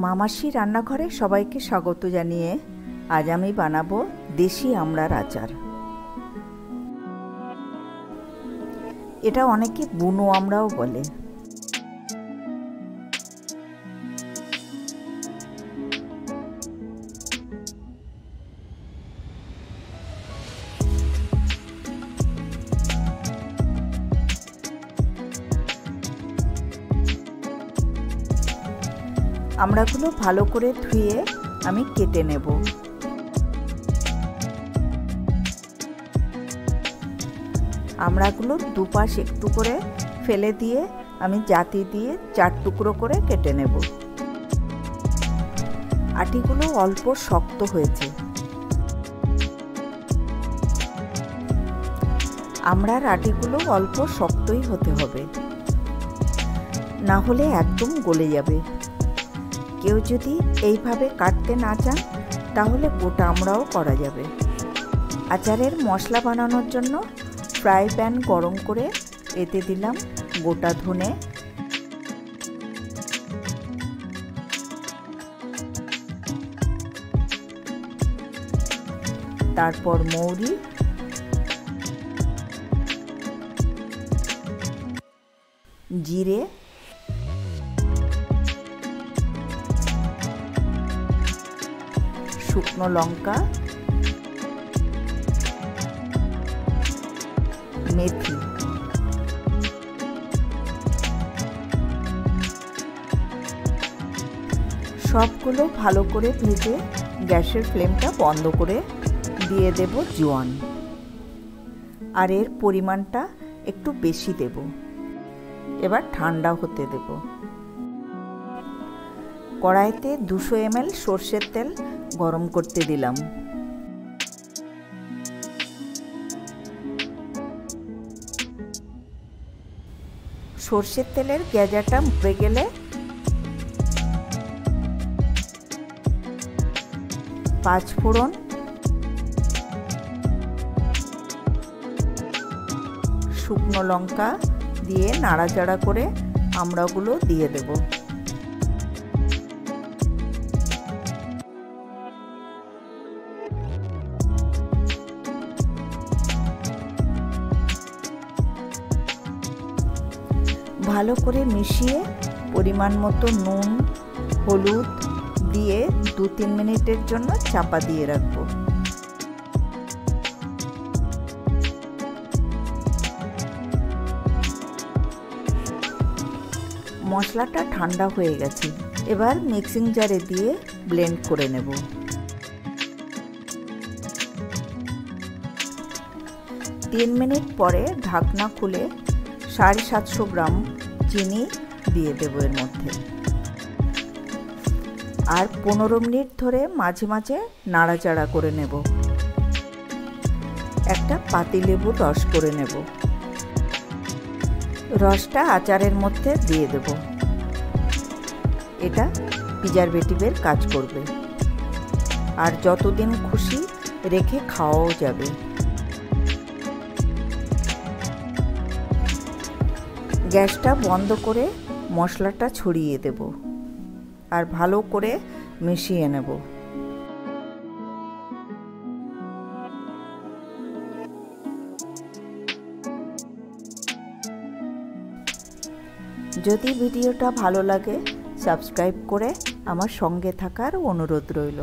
মামাসি রান্নাঘরে সবাইকে স্বাগত জানিয়ে আজ আমি বানাবো দেশি আমড়ার আচার। এটা অনেকে বুনো আমড়াও বলে। আমড়াগুলো ভালো করে ধুয়ে আমি কেটে নেব। আমড়াগুলো দুপাশ একটু করে ফেলে দিয়ে আমি জাতি দিয়ে 4 টুকরো করে কেটে নেব। আটিগুলো অল্প শক্ত হয়েছে। আমড়ার আটিগুলো অল্প শক্তই হতে হবে, না হলে একদম গলে যাবে। কেউ যদি এইভাবে কাটতে না চান তাহলে গোটা আমড়াও করা যাবে। আচারের মশলা বানানোর জন্য ফ্রাই প্যান গরম করে এতে দিলাম গোটা ধনে, তারপর মৌরি, জিরে, শুকনো লঙ্কা, মেথি। সবগুলো ভালো করে ভেজে গ্যাসের ফ্লেমটা বন্ধ করে দিয়ে দেব জোয়ান। আর এর পরিমাণটা একটু বেশি দেব। এবার ঠান্ডা হতে দেব। কড়াইতে 200 ml সর্ষের তেল গরম করতে দিলাম। সর্ষের তেলের গেজাটা মরে গেলে 5 ফোড়ন, শুকনো লঙ্কা দিয়ে নাড়াচাড়া করে আমড়াগুলো দিয়ে দেব। ভালো করে মিশিয়ে পরিমাণ মতো নুন, হলুদ দিয়ে 2-3 মিনিটের জন্য চাপা দিয়ে রাখব। মশলাটা ঠান্ডা হয়ে গেছে। এবার মিক্সিং জারে দিয়ে ব্লেন্ড করে নেব। তিন মিনিট পরে ঢাকনা খুলে 750 গ্রাম চিনি দিয়ে দেব এর মধ্যে। আর 15 মিনিট ধরে মাঝে মাঝে নাড়াচাড়া করে নেব। একটা পাতিলেবুর রস করে নেব। রসটা আচারের মধ্যে দিয়ে দেব। এটা প্রিজারভেটিভের কাজ করবে আর যতদিন খুশি রেখে খাওয়াও যাবে। গ্যাসটা বন্ধ করে মশলাটা ছড়িয়ে দেব আর ভালো করে মিশিয়ে নেব। যদি ভিডিওটা ভালো লাগে সাবস্ক্রাইব করে আমার সঙ্গে থাকার অনুরোধ রইল।